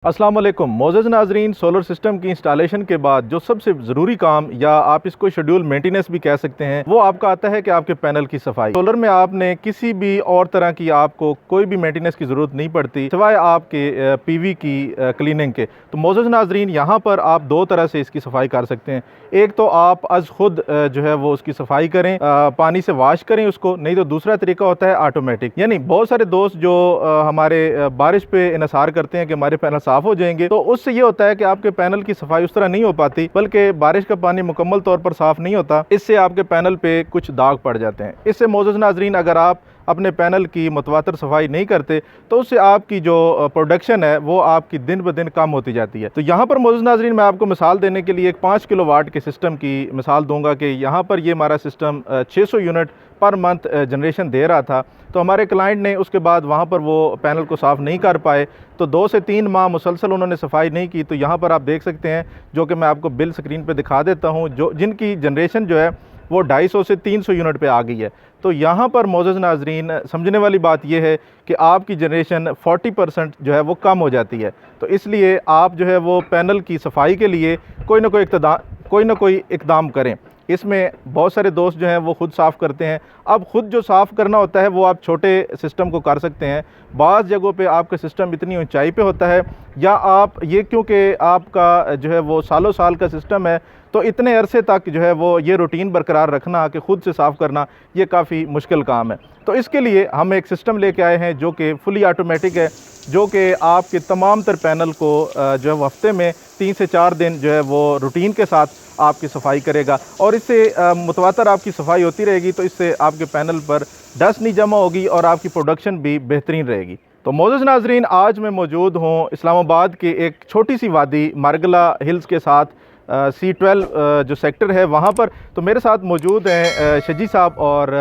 अस्सलाम वालेकुम मोअज़्ज़ज़ नाज़रीन, सोलर सिस्टम की इंस्टॉलेशन के बाद जो सबसे ज़रूरी काम या आप इसको शेड्यूल मेंटेनेंस भी कह सकते हैं, वो आपका आता है कि आपके पैनल की सफाई। सोलर में आपने किसी भी और तरह की आपको कोई भी मेंटेनेंस की ज़रूरत नहीं पड़ती सिवाय आपके पीवी की क्लीनिंग के। तो मोअज़्ज़ज़ नाज़रीन, यहाँ पर आप दो तरह से इसकी सफाई कर सकते हैं। एक तो आप अज़ खुद जो है वो उसकी सफाई करें, पानी से वाश करें उसको, नहीं तो दूसरा तरीका होता है ऑटोमेटिक। यानी बहुत सारे दोस्त जो हमारे बारिश पे इन्हिसार करते हैं कि हमारे पैनल साफ हो जाएंगे, तो उससे ये होता है कि आपके पैनल की सफाई उस तरह नहीं हो पाती, बल्कि बारिश का पानी मुकम्मल तौर पर साफ नहीं होता। इससे आपके पैनल पे कुछ दाग पड़ जाते हैं। इससे मोअज़्ज़ज़ नाज़रीन, अगर आप अपने पैनल की मुतवातर सफाई नहीं करते तो उससे आपकी जो प्रोडक्शन है वो आपकी दिन ब दिन कम होती जाती है। तो यहाँ पर मोअज़्ज़ज़ नाज़रीन, मैं आपको मिसाल देने के लिए एक 5 किलोवाट के सिस्टम की मिसाल दूंगा कि यहाँ पर ये हमारा system 600 unit per month generation दे रहा था। तो हमारे क्लाइंट ने उसके बाद वहाँ पर वो पैनल को साफ़ नहीं कर पाए, तो 2 से 3 माह मुसलसल उन्होंने सफाई नहीं की। तो यहाँ पर आप देख सकते हैं, जो कि मैं आपको बिल स्क्रीन पे दिखा देता हूँ, जो जिनकी जनरेशन जो है वो 250 से 300 यूनिट पे आ गई है। तो यहाँ पर मोअज़्ज़ज़ नाज़रीन, समझने वाली बात यह है कि आपकी जनरेशन 40% जो है वो कम हो जाती है। तो इसलिए आप जो है वो पैनल की सफाई के लिए कोई ना कोई इक़दाम करें। इसमें बहुत सारे दोस्त जो हैं वो ख़ुद साफ़ करते हैं। अब ख़ुद जो साफ़ करना होता है वो आप छोटे सिस्टम को कर सकते हैं। बाज़ जगहों पे आपका सिस्टम इतनी ऊंचाई पे होता है, या आप ये क्योंकि आपका जो है वो सालों साल का सिस्टम है, तो इतने अरसे तक जो है वो ये रूटीन बरकरार रखना कि ख़ुद से साफ़ करना ये काफ़ी मुश्किल काम है। तो इसके लिए हम एक सिस्टम लेके आए हैं जो कि फुली ऑटोमेटिक है, जो कि आपके तमाम तर पैनल को जो है वो हफ्ते में 3 से 4 दिन जो है वो रूटीन के साथ आपकी सफाई करेगा, और इससे मुतवातर आपकी सफाई होती रहेगी। तो इससे आपके पैनल पर डस्ट नहीं जमा होगी और आपकी प्रोडक्शन भी बेहतरीन रहेगी। तो मोअज़्ज़ज़ नाज़रीन, आज मैं मौजूद हूँ इस्लामाबाद के एक छोटी सी वादी मारगला हिल्स के साथ, C12 जो सेक्टर है वहाँ पर। तो मेरे साथ मौजूद हैं शजी साहब और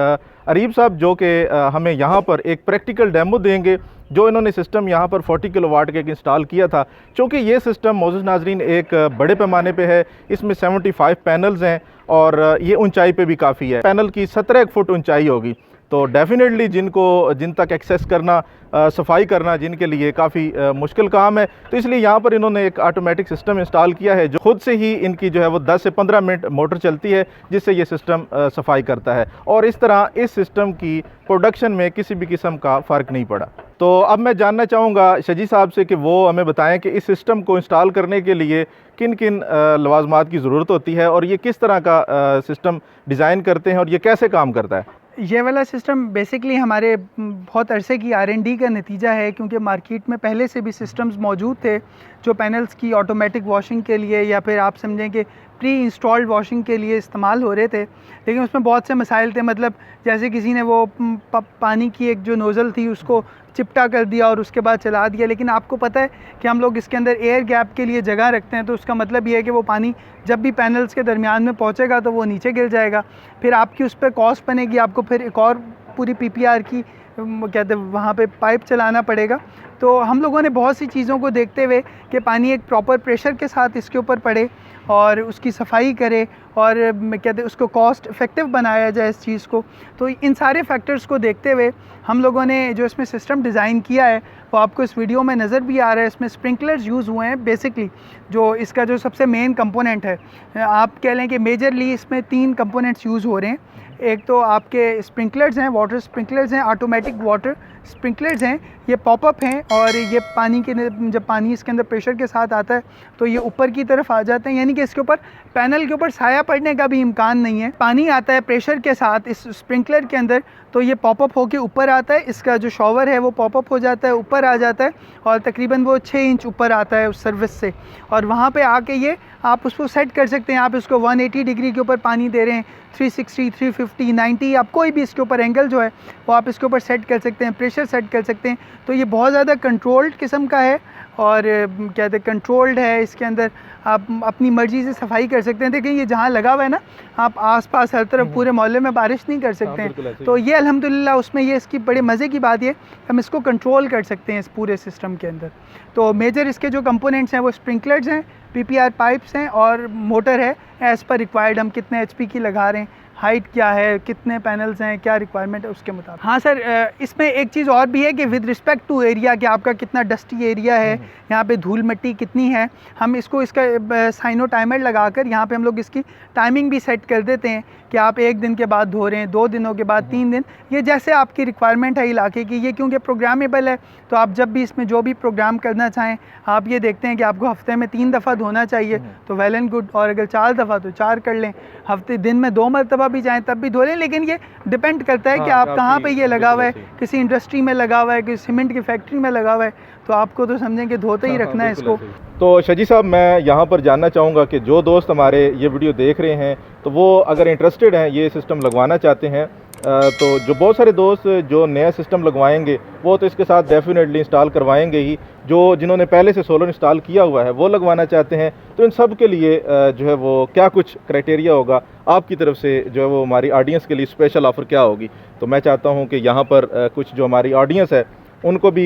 अरीब साहब, जो कि हमें यहाँ पर एक प्रैक्टिकल डेमो देंगे जो इन्होंने सिस्टम यहाँ पर 40 किलोवाट का इंस्टॉल किया था। चूँकि ये सिस्टम मोअज़्ज़ज़ नाज़रीन एक बड़े पैमाने पे है, इसमें 75 पैनल्स हैं और ये ऊंचाई पे भी काफ़ी है। पैनल की 17 फुट ऊंचाई होगी। तो डेफिनेटली जिन तक एक्सेस करना, सफाई करना जिनके लिए काफ़ी मुश्किल काम है, तो इसलिए यहाँ पर इन्होंने एक ऑटोमेटिक सिस्टम इंस्टॉल किया है जो खुद से ही इनकी जो है वो 10 से 15 मिनट मोटर चलती है, जिससे ये सिस्टम सफाई करता है। और इस तरह इस सिस्टम की प्रोडक्शन में किसी भी किस्म का फ़र्क नहीं पड़ा। तो अब मैं जानना चाहूँगा शजी साहब से कि वो हमें बताएं कि इस सिस्टम को इंस्टॉल करने के लिए किन किन लवाज़मात की ज़रूरत होती है, और ये किस तरह का सिस्टम डिज़ाइन करते हैं, और ये कैसे काम करता है। ये वाला सिस्टम बेसिकली हमारे बहुत अरसे की R&D का नतीजा है, क्योंकि मार्केट में पहले से भी सिस्टम्स मौजूद थे जो पैनल्स की ऑटोमेटिक वॉशिंग के लिए, या फिर आप समझें कि प्री इंस्टॉल्ड वॉशिंग के लिए इस्तेमाल हो रहे थे। लेकिन उसमें बहुत से मसाइल थे, मतलब जैसे किसी ने वो पानी की एक जो नोज़ल थी उसको चिपटा कर दिया और उसके बाद चला दिया। लेकिन आपको पता है कि हम लोग इसके अंदर एयर गैप के लिए जगह रखते हैं, तो उसका मतलब ये है कि वो पानी जब भी पैनल्स के दरमियान में पहुंचेगा तो वो नीचे गिर जाएगा। फिर आपकी उस पर कॉस्ट बनेगी, आपको फिर एक और पूरी PPR की कहते हैं वहाँ पे पाइप चलाना पड़ेगा। तो हम लोगों ने बहुत सी चीज़ों को देखते हुए कि पानी एक प्रॉपर प्रेशर के साथ इसके ऊपर पड़े और उसकी सफाई करे, और कहते हैं उसको कॉस्ट इफ़ेक्टिव बनाया जाए इस चीज़ को। तो इन सारे फैक्टर्स को देखते हुए हम लोगों ने जो इसमें सिस्टम डिज़ाइन किया है वो आपको इस वीडियो में नज़र भी आ रहा है। इसमें स्प्रिंकलर्स यूज़ हुए हैं बेसिकली, जो इसका जो सबसे मेन कंपोनेंट है। आप कह लें कि मेजरली इसमें 3 कंपोनेंट्स यूज़ हो रहे हैं। एक तो आपके स्प्रिंकलर्स हैं, वाटर स्प्रिंकलर्स हैं, ऑटोमेटिक वाटर स्प्रिंकलर्स हैं, ये पॉपअप हैं, और ये पानी के जब पानी इसके अंदर प्रेशर के साथ आता है तो ये ऊपर की तरफ आ जाते हैं, यानी कि इसके ऊपर पैनल के ऊपर साया पड़ने का भी इम्कान नहीं है। पानी आता है प्रेशर के साथ इस स्प्रिंकलर के अंदर, तो ये पॉपअप होके ऊपर आता है, इसका जो शॉवर है वो पॉपअप हो जाता है, ऊपर आ जाता है, और तकरीबन वो 6 इंच ऊपर आता है उस सर्विस से। और वहाँ पे आके ये आप उसको सेट कर सकते हैं। आप इसको 180 डिग्री के ऊपर पानी दे रहे हैं, 360, 350, 90, आप कोई भी इसके ऊपर एंगल जो है वो आप इसके ऊपर सेट कर सकते हैं, प्रेशर सेट कर सकते हैं। तो ये बहुत ज़्यादा कंट्रोल्ड किस्म का है, और कहते हैं कंट्रोल्ड है। इसके अंदर आप अपनी मर्ज़ी से सफाई कर सकते हैं। देखिए ये जहाँ लगा हुआ है ना, आप आसपास हर तरफ पूरे मोहल्ले में बारिश नहीं कर सकते हैं। तो ये अल्हम्दुलिल्लाह उसमें ये इसकी बड़े मज़े की बात ये, हम इसको कंट्रोल कर सकते हैं इस पूरे सिस्टम के अंदर। तो मेजर इसके जो कंपोनेंट्स हैं वो स्प्रिंकलर्स हैं, PPR पाइप्स हैं, और मोटर है एज़ पर रिक्वायर्ड, हम कितने HP की लगा रहे हैं हाइट क्या है, कितने पैनल्स हैं, क्या रिक्वायरमेंट है उसके मुताबिक। हाँ सर, इसमें एक चीज़ और भी है कि विद रिस्पेक्ट टू एरिया कि आपका कितना डस्टी एरिया है, यहाँ पे धूल मिट्टी कितनी है, हम इसका साइनो टाइमर लगाकर यहाँ पे हम लोग इसकी टाइमिंग भी सेट कर देते हैं कि आप 1 दिन के बाद धो रहे हैं, 2 दिनों के बाद 3 दिन, ये जैसे आपकी रिक्वायरमेंट है इलाके की। ये क्योंकि प्रोग्रामेबल है तो आप जब भी इसमें जो भी प्रोग्राम करना चाहें, आप ये देखते हैं कि आपको हफ्ते में 3 दफ़ा धोना चाहिए तो वेल एंड गुड, और अगर 4 दफ़ा तो 4 कर लें, हफ्ते दिन में 2 मरतबा भी जाएँ तब भी धो लें। लेकिन ये डिपेंड करता है कि आप कहाँ पे ये लगा हुआ है, किसी इंडस्ट्री में लगा हुआ है, किसी सीमेंट की फैक्ट्री में लगा हुआ है, तो आपको तो समझें कि धोते ही रखना है इसको। तो शजी साहब, मैं यहाँ पर जानना चाहूँगा कि जो दोस्त हमारे ये वीडियो देख रहे हैं तो वो अगर इंटरेस्टेड हैं, ये सिस्टम लगवाना चाहते हैं, तो जो बहुत सारे दोस्त जो नया सिस्टम लगवाएंगे वो तो इसके साथ डेफिनेटली इंस्टॉल करवाएंगे ही, जो जिन्होंने पहले से सोलर इंस्टॉल किया हुआ है वो लगवाना चाहते हैं, तो इन सब के लिए जो है वो क्या कुछ क्राइटेरिया होगा आपकी तरफ से, जो है वो हमारी ऑडियंस के लिए स्पेशल ऑफ़र क्या होगी? तो मैं चाहता हूँ कि यहाँ पर कुछ जो हमारी ऑडियंस है उनको भी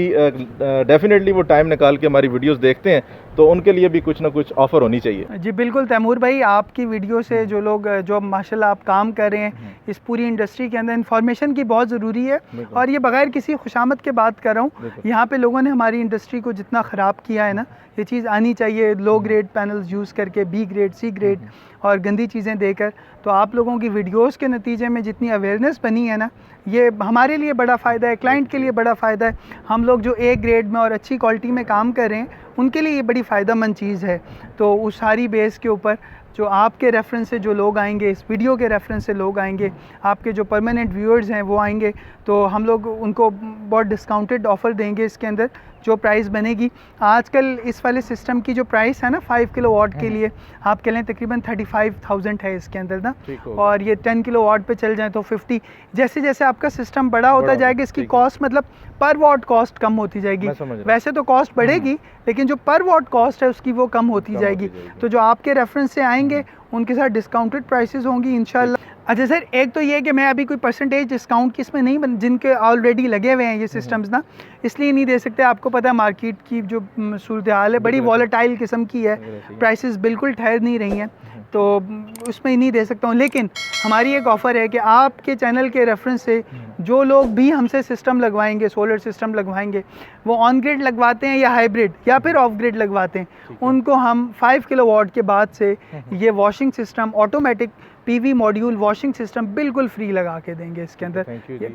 डेफिनेटली वो टाइम निकाल के हमारी वीडियोस देखते हैं, तो उनके लिए भी कुछ ना कुछ ऑफ़र होनी चाहिए। जी बिल्कुल तैमूर भाई, आपकी वीडियो से जो लोग जो माशाल्लाह आप काम कर रहे हैं इस पूरी इंडस्ट्री के अंदर, इन्फॉर्मेशन की बहुत ज़रूरी है। और ये बगैर किसी खुशामद के बात कर रहा हूँ, यहाँ पे लोगों ने हमारी इंडस्ट्री को जितना ख़राब किया है ना, ये चीज़ आनी चाहिए लो ग्रेड पैनल्स यूज़ करके, बी ग्रेड, सी ग्रेड और गंदी चीज़ें देकर। तो आप लोगों की वीडियोस के नतीजे में जितनी अवेयरनेस बनी है ना, ये हमारे लिए बड़ा फ़ायदा है, क्लाइंट के लिए बड़ा फ़ायदा है। हम लोग जो ए ग्रेड में और अच्छी क्वालिटी में काम कर रहे हैं उनके लिए ये बड़ी फ़ायदेमंद चीज़ है। तो उस सारी बेस के ऊपर जो आपके रेफरेंस से जो लोग आएंगे, इस वीडियो के रेफरेंस से लोग आएंगे, आपके जो परमानेंट व्यूअर्स हैं वो आएंगे, तो हम लोग उनको बहुत डिस्काउंटेड ऑफ़र देंगे। इसके अंदर जो प्राइस बनेगी आजकल इस वाले सिस्टम की जो प्राइस है ना 5 किलोवाट के लिए, आप कह लें तकरीबन 35,000 है इसके अंदर ना, और ये 10 किलोवाट पे चल जाए तो 50। जैसे जैसे आपका सिस्टम बड़ा होता जाएगा इसकी कॉस्ट मतलब पर वाट कॉस्ट कम होती जाएगी। वैसे तो कॉस्ट बढ़ेगी लेकिन जो पर वाट कॉस्ट है उसकी वो कम होती जाएगी। तो जो आपके रेफरेंस से आएंगे उनके साथ डिस्काउंटेड प्राइसेस होंगी इंशाल्लाह। अच्छा सर, एक तो ये कि मैं अभी कोई परसेंटेज डिस्काउंट की इसमें नहीं जिनके ऑलरेडी लगे हुए हैं ये सिस्टम्स ना, इसलिए नहीं दे सकते। आपको पता है मार्केट की जो सूरत हाल है बड़ी वॉलेटाइल किस्म की है, प्राइसेस बिल्कुल ठहर नहीं रही हैं, तो उसमें ही नहीं दे सकता हूँ। लेकिन हमारी एक ऑफ़र है कि आपके चैनल के रेफरेंस से जो लोग भी हमसे सिस्टम लगवाएंगे, सोलर सिस्टम लगवाएंगे, वो ऑन ग्रिड लगवाते हैं या हाइब्रिड या फिर ऑफ ग्रिड लगवाते हैं, उनको हम 5 किलोवाट के बाद से ये washing system, automatic PV module washing system बिल्कुल फ्री लगा के देंगे इसके अंदर,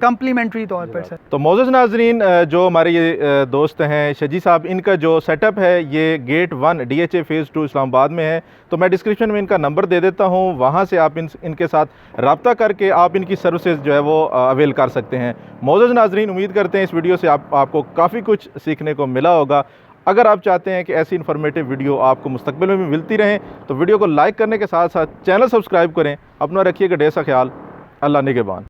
कम्प्लीमेंट्री तौर पर सर। तो मौजूद नाजरीन, जो हमारे ये दोस्त हैं शजी साहब, इनका जो सेटअप है ये गेट 1 DHA फ़ेज़ 2 इस्लामाबाद में है। तो मैं डिस्क्रिप्शन में इनका नंबर दे देता हूँ, वहाँ से आप इनके साथ रब्ता करके आप इनकी सर्विसेज जो है वो अवेल कर सकते हैं। मौजूद नाजरीन, उम्मीद करते हैं इस वीडियो से आपको काफ़ी कुछ सीखने को मिला होगा। अगर आप चाहते हैं कि ऐसी इन्फॉर्मेटिव वीडियो आपको मुस्तकबिल में भी मिलती रहें तो वीडियो को लाइक करने के साथ साथ चैनल सब्सक्राइब करें। अपना रखिएगा ढेर सा ख्याल। अल्लाह निगहबान।